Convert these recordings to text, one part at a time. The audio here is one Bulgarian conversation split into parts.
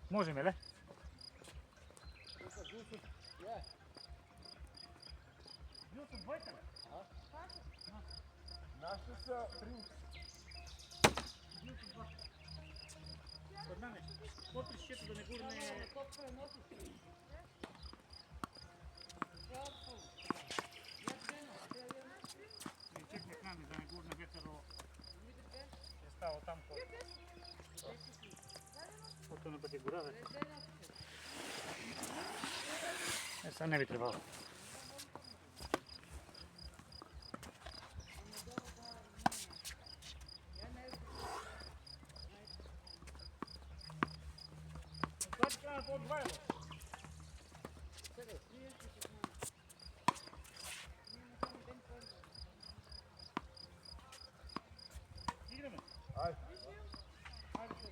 Može Mile? Bio sam dvojka. Нашли са принц. Bio sam dva. Kod mene. Potri šetu da ne gurne... Čekne k nami da ne gurne vjetar o... Je stao tam kod... Potom ne bude gurave. Sad ne bi trebalo. Odvajamo. Idemo. Ajde. Ajde se.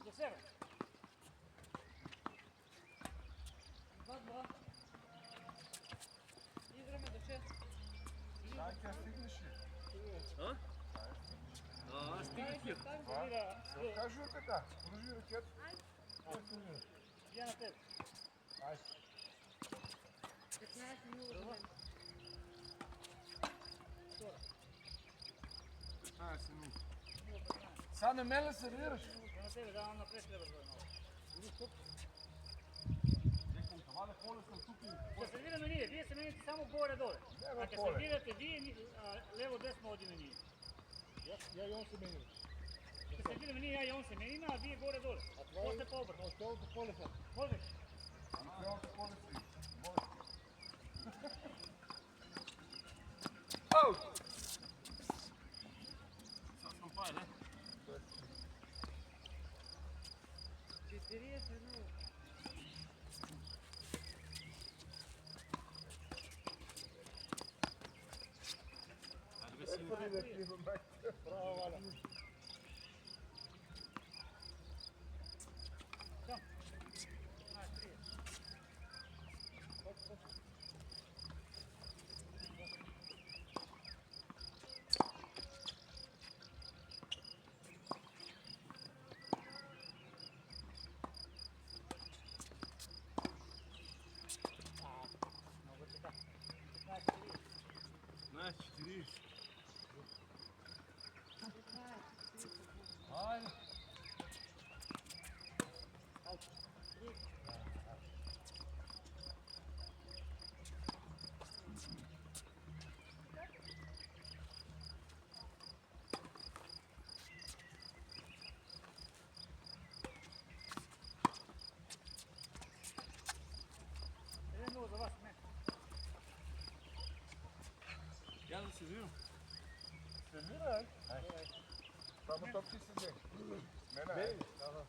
Do sebe. Два. Играме до 6. Дай тя стигнеш ли? А? Аз стигнах я. Кажи ръката. Положи ръката. Я на теб. Айде. 15 минути. Ай, се минути. Сега на мен ли сервираш? Я на тебе давам напред трябва да много. Викам, това да поле съм тук и... Ще сервираме ние, вие се мените само горе-доле. Няма Ако поле. сервирате вие, лево-десно одиме ние. Я и он се меним. Ще сервираме ние, я и он се мениме, а вие горе-доле. После по-обърно. На цялото поле съм. Може? На цялото поле си. Може. Ау! Sad smo pa, ne? 40 минути. Ajde, bez sinu. Ето ли да ти имам бак? Браво, Валя. Там. 15-30. Много така. 15-30. Ne, 40. Айде. Един много за вас, не. Ja da se živim. Сервирай. Айде. Само топчи си вземи. Мене, айде. Ага.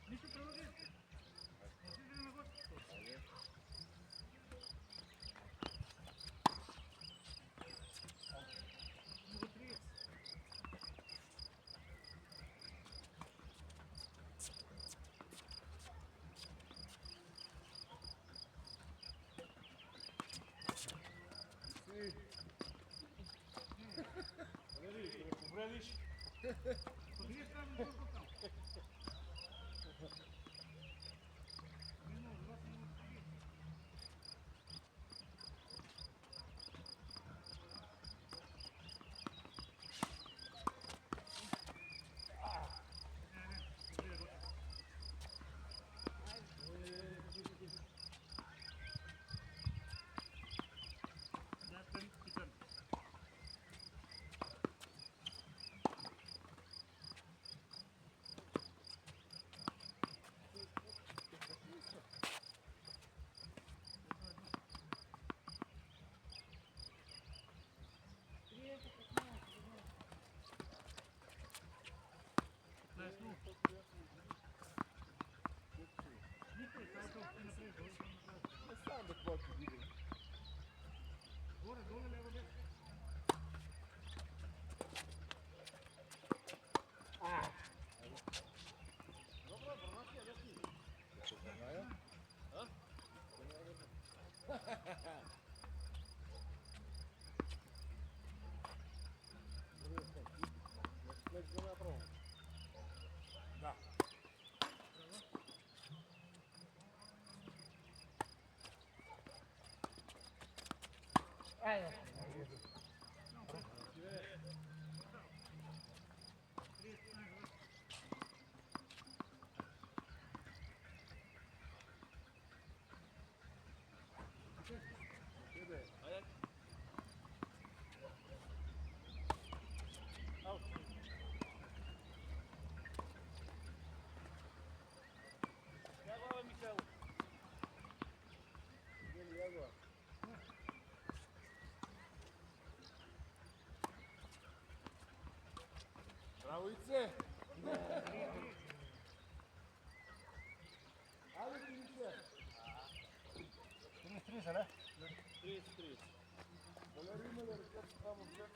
Нищо продължи. Не си на гости. Сам да какво ти видим. Браво, Ице! Айде, Ице! 30, не? 30. Валери има да ръката само след.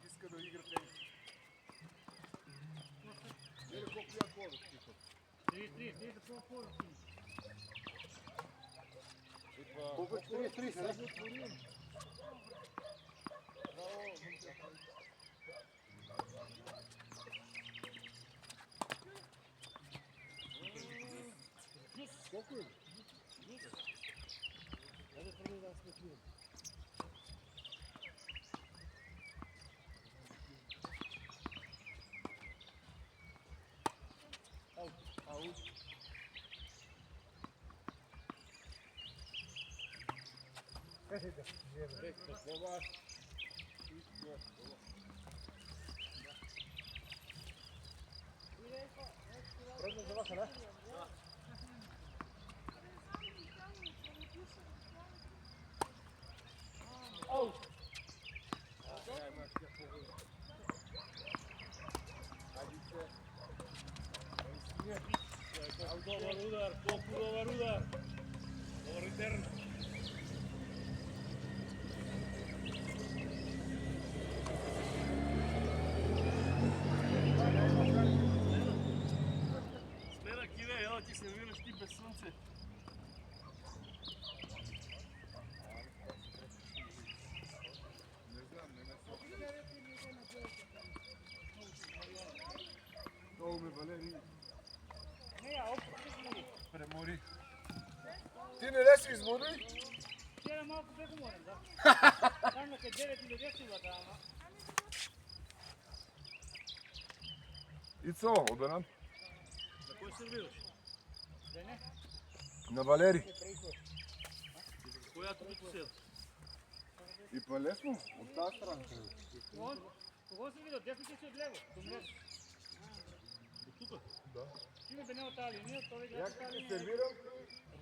Иска да игра тенис. Еле колко я ходят, тихо. 30 по-хора. Колко 40, не? Отворим. Браво, момче. Колко е? Айде преди да сметлим. Аут. Кажете, това. Трудно за вас, не? Аут. Dobar udar, koliko dobar udar. Dobar return. Spera Kire, evo ti serviraš ti bez sunce. Долу ме Валери. Премори. Ти не ли си измори? Вчера малко бях уморен, да. Там на 9 или 10 силата, ама. Ицо, оберан. На кой сервираш? Дене? На Валери. Която бито седа? И по-лесно, от тази страна. Кого си видел? Десното си отляво. Домрез. От тук? Да. Ти ме бе не от тази линия, той е гледа Я от като тази те линия. сервирам,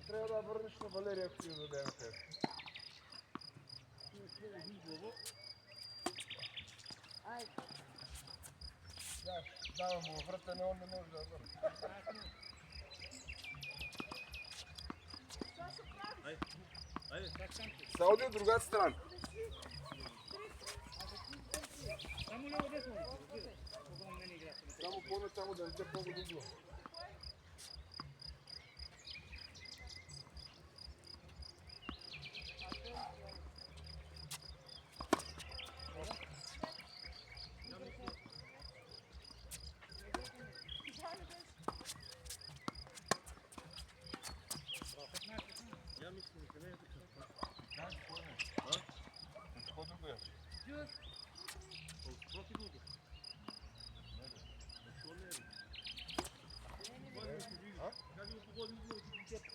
трябва да върнеш на Валери, ако ти дадем теб. Да, давам му врата, но он не може да върне. Айде. Сауди от другата страна. Само ляво десно ли? Кого мене игра? Само по-начало да не те по-годино. Protiv budu. Što ne bi? Kad je u pogodinu bilo ću ti čepa.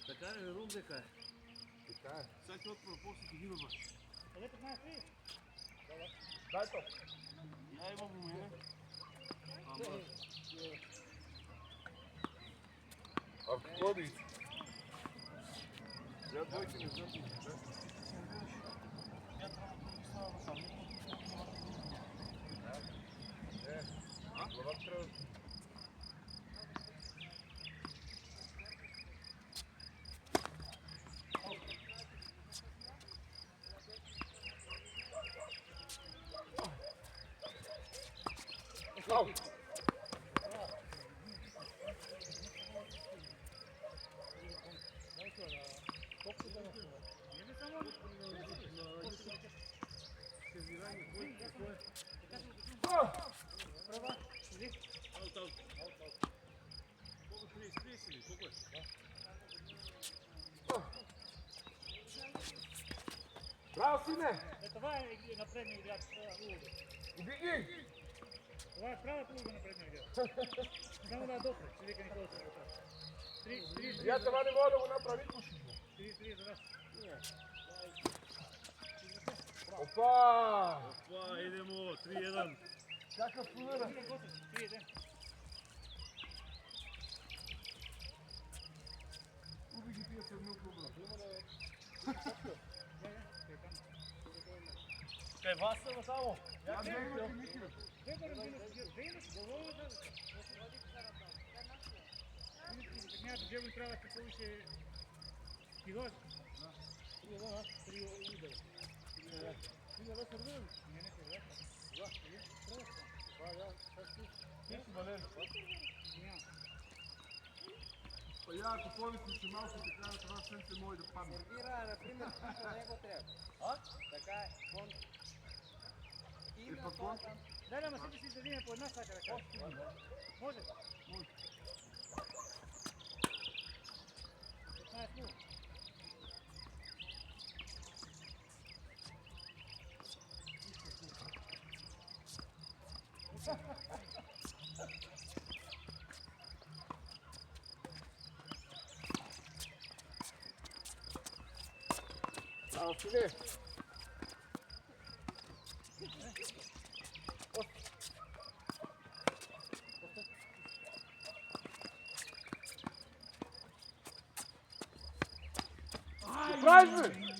Така е, рундека е. Така е. Сега ще отправя после ти гиба баш. Къде 15? Дай топ. Я имам у мене. Ама. Ако ходи. Я двойки не знам. Я трябва да ги става сам. Глава трябва. Ау! Браво, сине! Това е на предния играч. Убеги! Това е правата уга на предния играч. Само да допре, че вика Никола се готова. 3 Я това не мога да го направи, пуши го. 3 за нас. Опа! Опа, идемо, 3-1. Какъв фулера? 3-1. Убеги тия са много добра. Кай вас са само. Я гледам ти Микио. Няма да взема трябва да се повише километри. 3 удара. Не, Па я, ако повече си малко така, това сънце може да падне. Сервира, например, тук него трябва. Така е. И пък он? Да, ама сега си издадиме по една стака ръка. Може? Може. 15 минути. Браво, сине! Правиш, бе!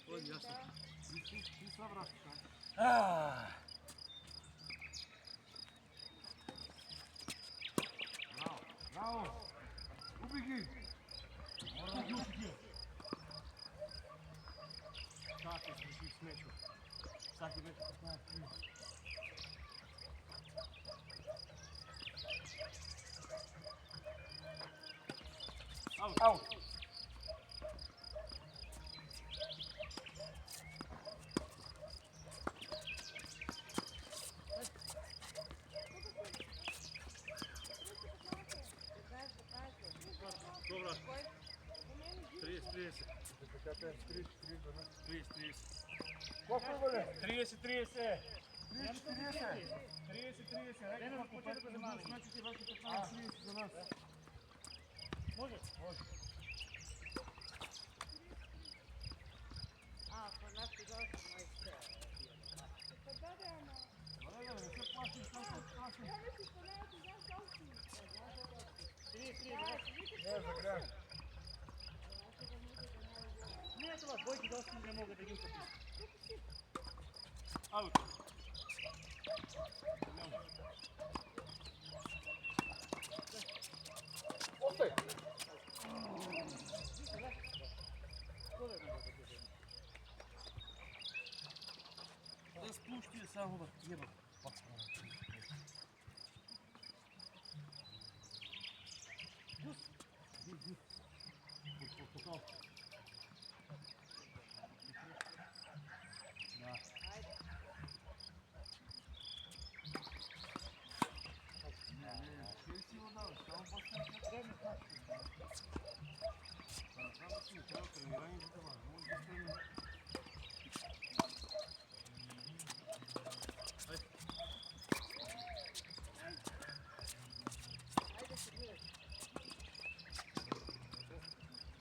Ой, ясно. Ти са врати, така. Браво, браво! Убеги! Чакай, ще си смечва. Всаки вече 15 минути. Ау! Добре. 30. Така те 30 за нас. 30. Колко бъде? 30. 30-40. 30. Не, но почти да го вземаме. Значите вече 15-30 за нас. Може? Олега, не се плаши, само се плаши. Не, загрях. Не е това, двойки доста не могат да ги укъпят. Аут. Остай! Да спущи само да еба.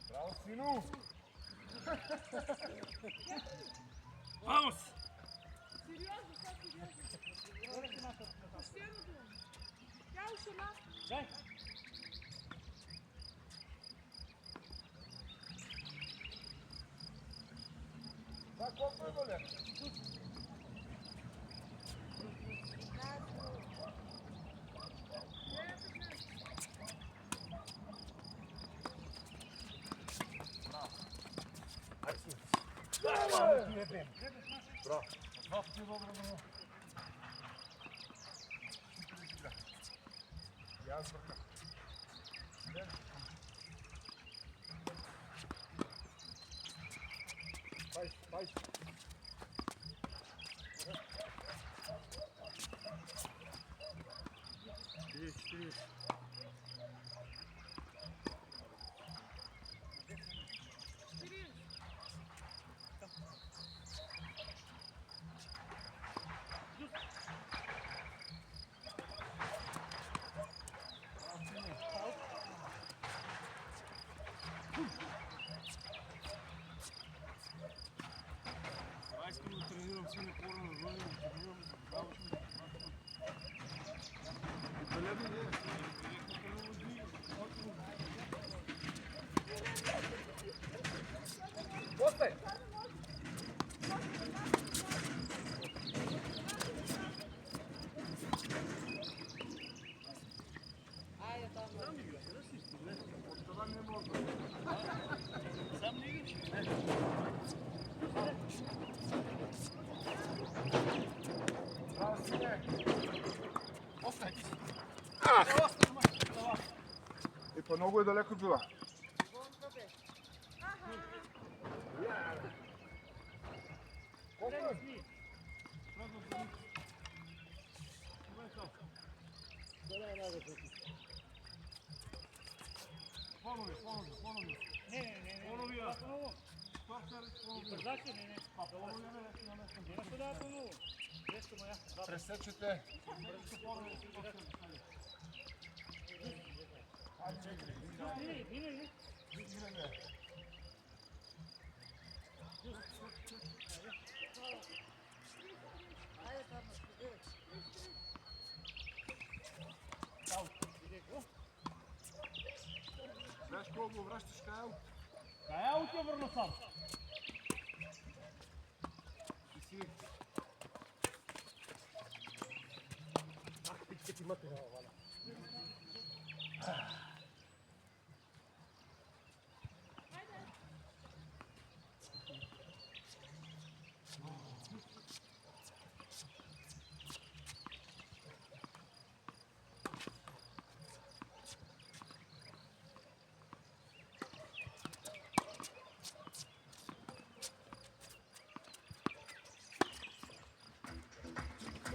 Браво, сину! Vamos! Сериозно, как сериозно? Постоянно думам. Тя ушла. Дай. Това колко е голям? Браво! Два пъти добро, браво. И аз бъркам. Пай. Аз искам да тренирам синя пора на зони, да тренирам браво си. Постай! От това не мога. Браво, синя! И по-много е далеко била. Колко е? Понови. Не. Поновия. Поново. Бързаче, не. Има се да поново. Нещо моя. Пресечете. Не. Знаеш колко го вращаш Кайл? Кая от я върна сам. И си.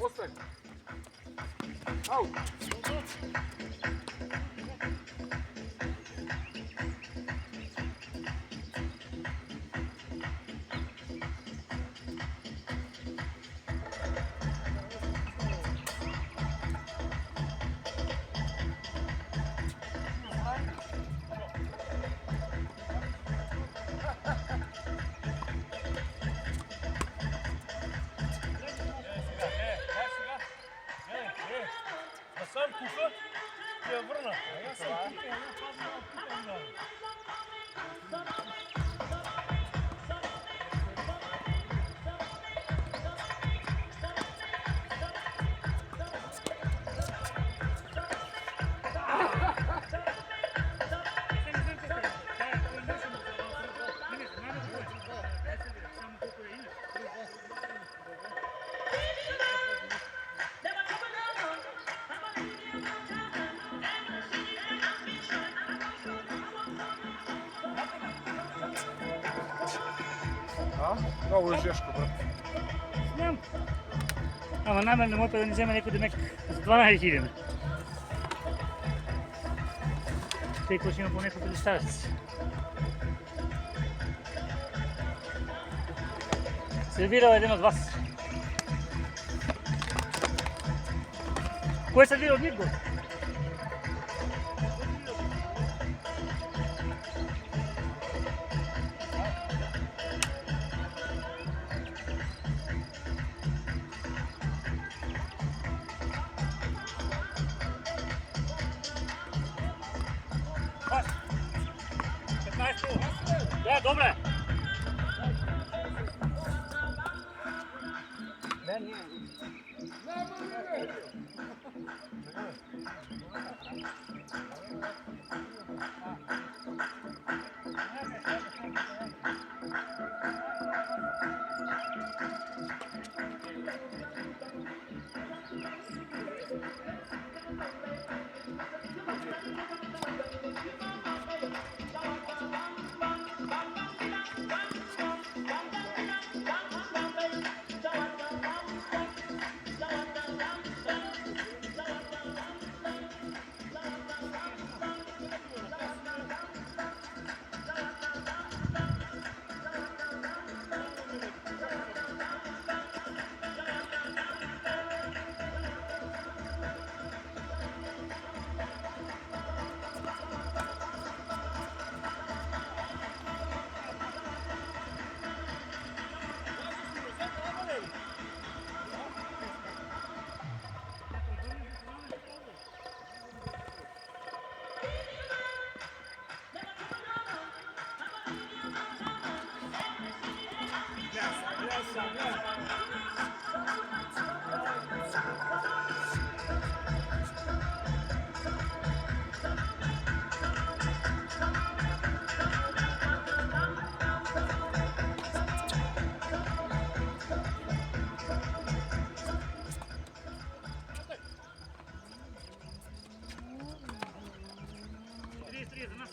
Остай! Ау! Сам куха, я върна. Много е жешко, брат. Знам. Ама намерно мога да не взема някой демек за 12 000. Тъй като ще има по няколко доставяци. Сервира един от вас. Кой сервира от Нико? Паш! 15. Да, добре. Три за нас.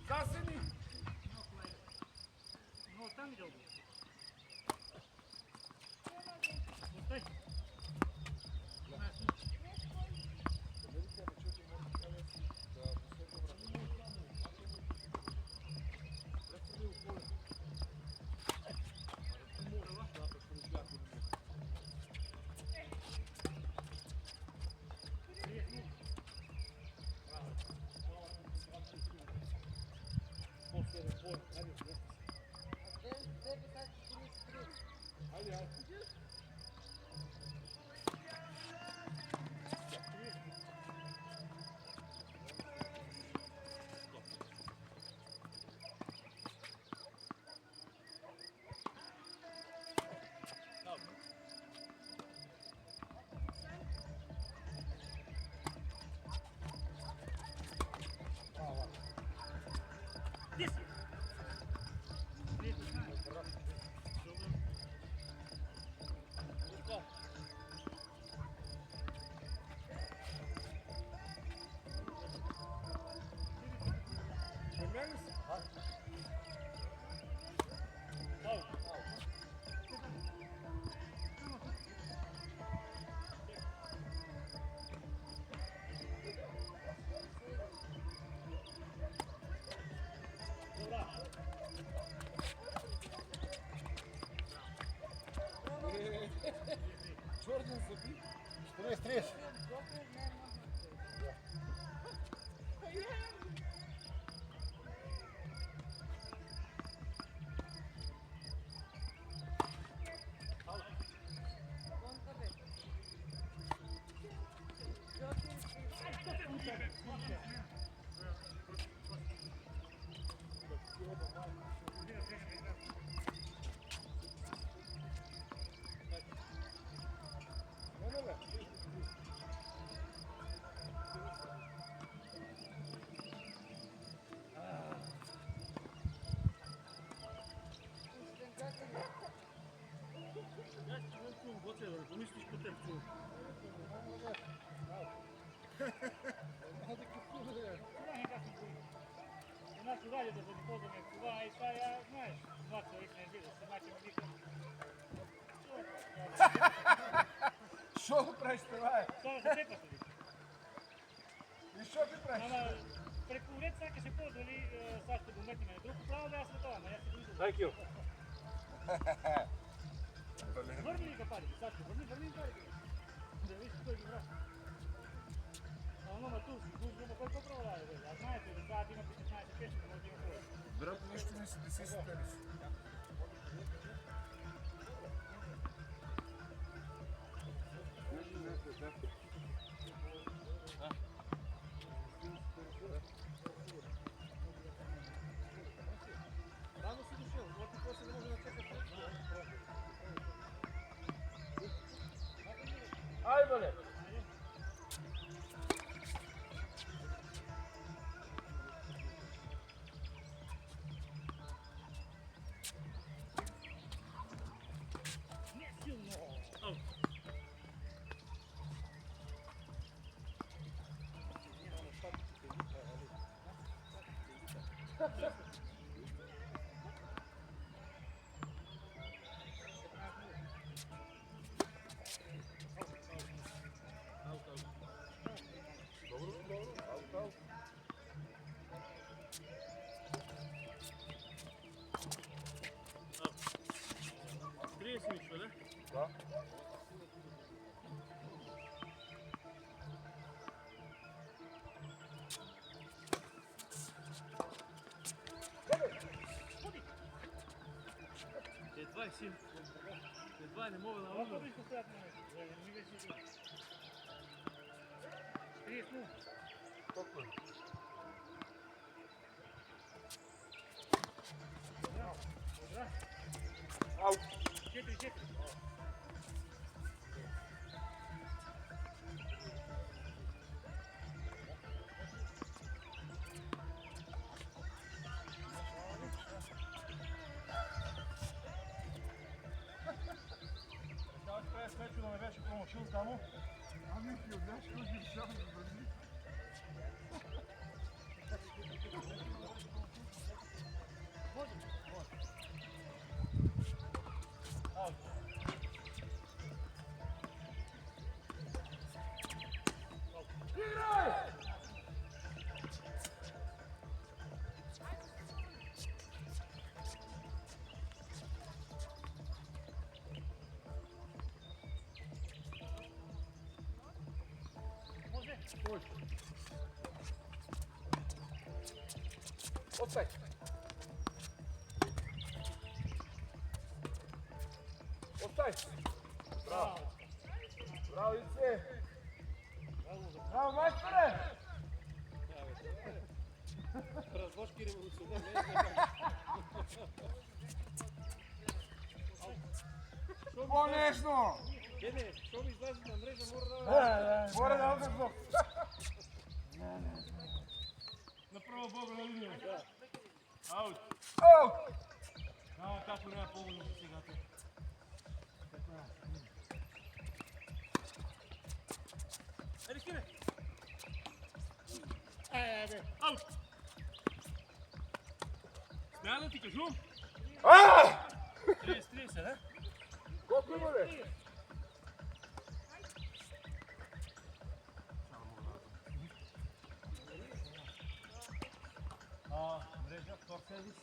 Засени! Ну, там видел. Стой. Здесь. Чорний забіг. Стриж. Овце, да не помислиш по теб, чу. Това не как се бои. Една си ради да се не ползваме това и това я знаеш. Млад човек не вижда, сама че ме вика. Що го правиш това е? Това да се тепа се вика. И що ти правиш? Ама преко уред сака се ползвали, сега ще го метнем на друг право, да аз светова, ама я се вижда. Дай кил. Върни ли капарите, Сашко, върни парите. Да видиш кой ги враща. Ама тук, кой по-право да е, а знаете, да трябва да има 16 пешки, да може да има повече. Брат, нищо не си стелиш. Рано си дошъл, вот и после не може да чакаш. Ай, бъде! Не силно! Добро, аут, аут. Трие си мичва, да? Да. Едва е син. Едва не мога да Това умра. близко стоят на нещо, да не ми беше идея. 30 Спокойно. Браво, добра. Аут. 4-4. Сега че трябва смечо да ме беше промочил само. Ами ти отдаш кой ги сам да върни. Може? Отстай. Отстай. Браво. Браво, Ице. Браво, Браво, майсторе. Разбошки революционер, не е По-нежно. Деде, що ми излезе на мрежа, мора да... Горе да отзов. Направо Бога на линия. Аут. Аут. Ама како няма повода за сега те. Еди стине! бе. Аут! Смея да ти кажу? 30-30, да? Колко има, бе? Мрежа, втор сервис.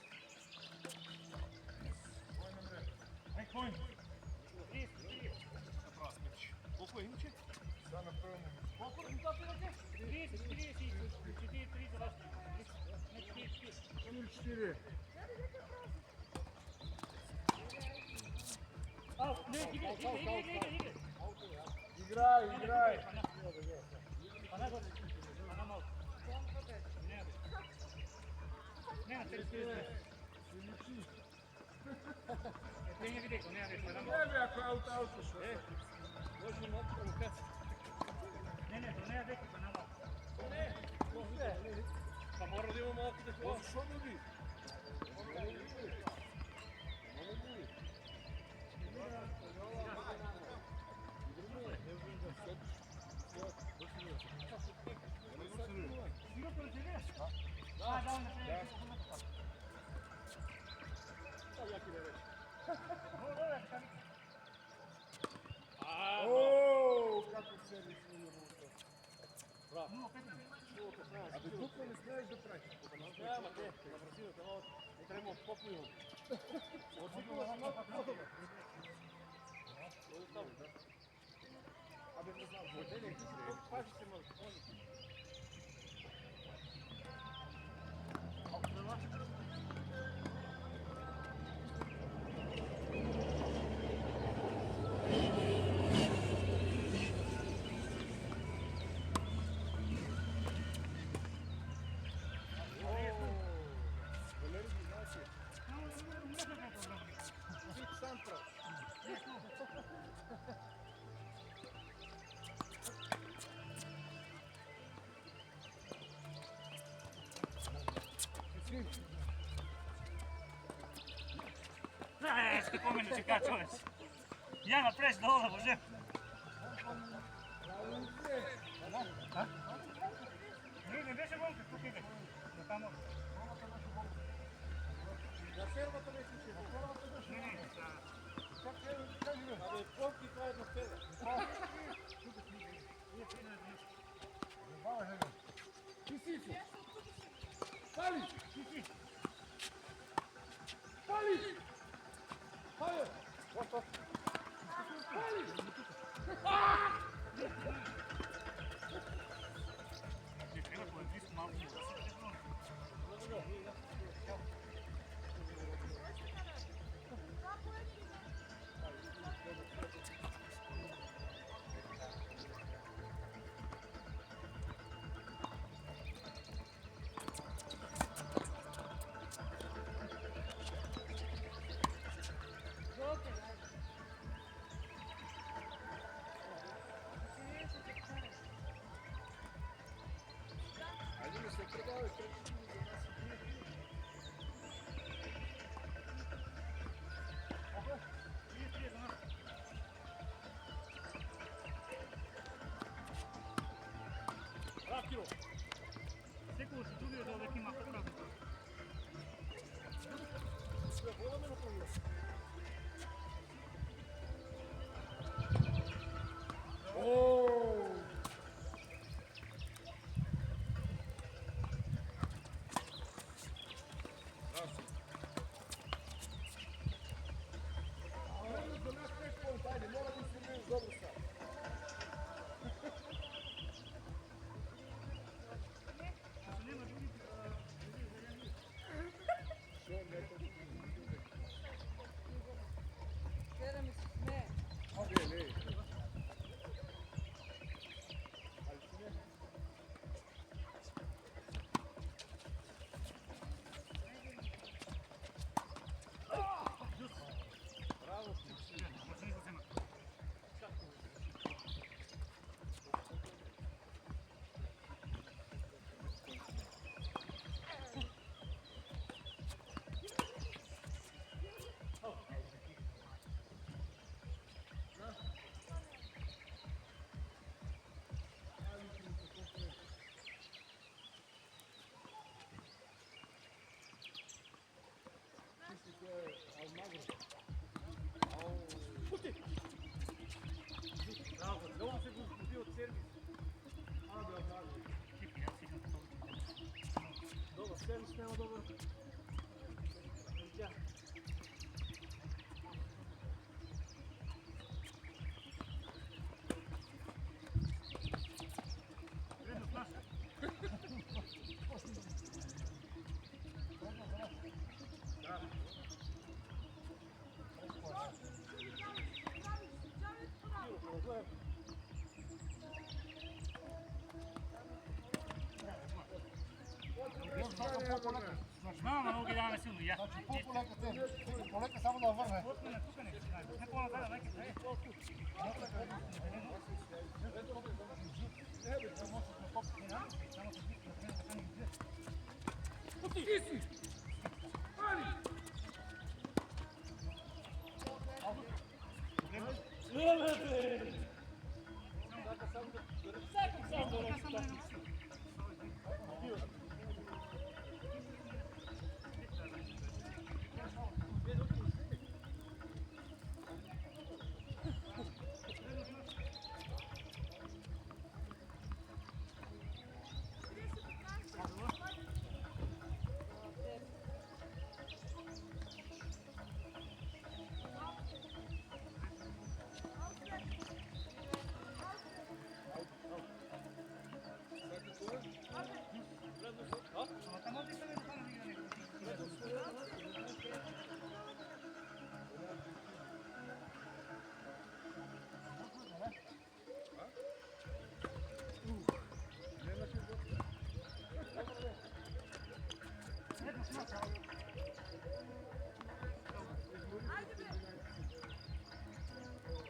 Ай, кой? 30. Направо смеч. Колко е иначе? Сега направо. Колко резултати на те? 30 за вас. Не 40. 4-4. Аут, не, игре. Играй, играй. Пана горе. Пана малко. Не, бе. Не, на 40. Не види, не види, пана малко. Не, бе, ако е аут, що? Може малко провокация. Не, не види, пана малко. Па мора да има малко такова. Защо не би? Evo, popio. Očekao sam malo podobno. Абе, не знам, воделе, пазите ме, Ще помня да чека човек. Я напред долу да боже. Не беше гонка, тук иде. Натамо. на фермата не си, на фермата беше. Как кажи бе? Абе, колки това е на ферма? Забавя, бе. Ти си, Пали! Пали! Хайде! Оста! Пали! Не трябва да е малко. Айде не се предавай, тръчи за нас и бие. Ракио! Секој се дуби да веќе има така. Sve, voda me napravio. Oooo! За нас 5 поинта, ajde, mora da se igraju dobro sad. Što neko ti Gleda mi se smeje. Ajde, ne. Ali ti ne. Bravo, Bravo, da on se gubi od servis. Abra, bravo. Dobro, servis nema dobro. Ja. Вредно флаша. Знам, много ги даваме силно. Я. Значи по-полека те, полека само да върне. Не по-нататък, нека е. Ти си! Али!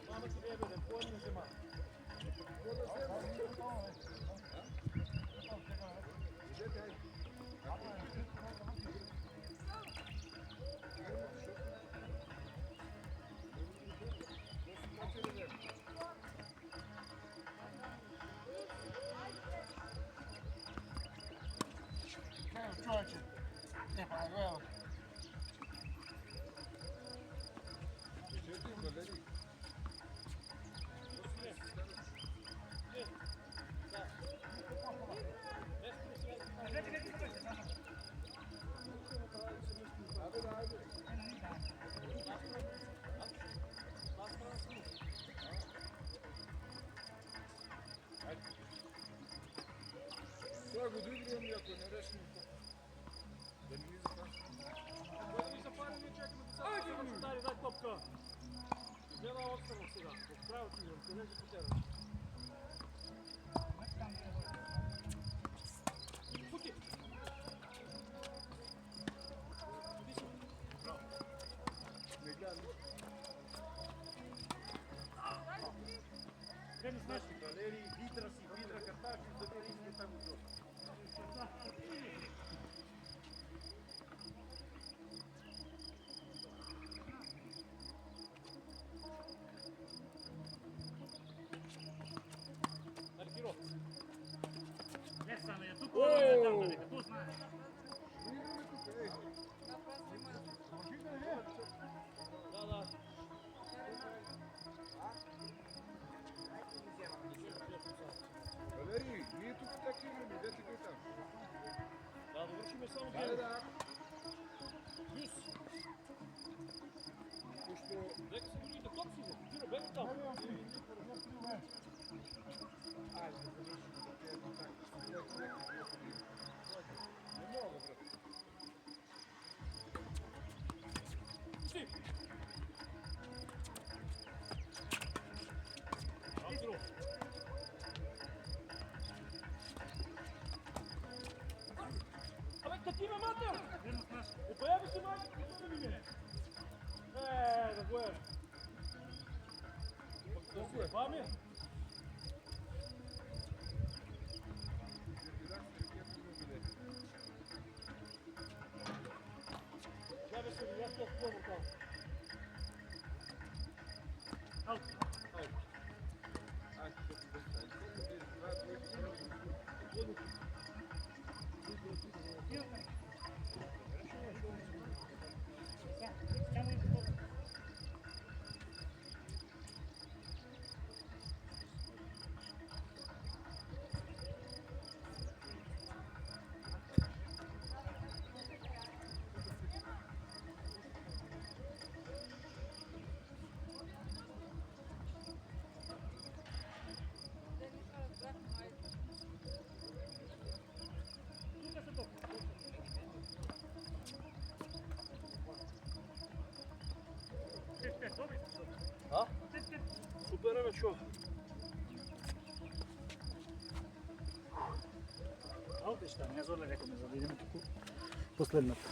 Mama ti deve vedere, poi non si mangia. Čovječe, ne pa evo. Сега го двигам и ако не решим да не ни запашим. Да ни запалим и чакаме децата. Дай топка. Гледа отстрел сега. В края отивам. Къде се потера? Туки. Не гледам. Къде знаеш? Валери, Видра си, Видра, Картажи, завери и там го просто. Аркиро. Не само я тук, не там да нека. Ту знаеш. Играме тук, ей. Да, да. Валери, ние тук така играме, дете го там. Да, довършиме само Да, гледа. да. Плюс. Пощо... Нека се годите топ си, Киро, бега там. Айде, да завършим да те едно така. Не мога, брат. Пусти. Аркиро. Абе, какви ме матер? Опаяви се майка, като да ми мине. Да го е. Колко е? Това ми е. Тя бе се видя с това там. Аут. Айде, като да стане. Това е двойка. Супер, бе, шо? Аут, ще не зор леко ме, за да идем тук последната.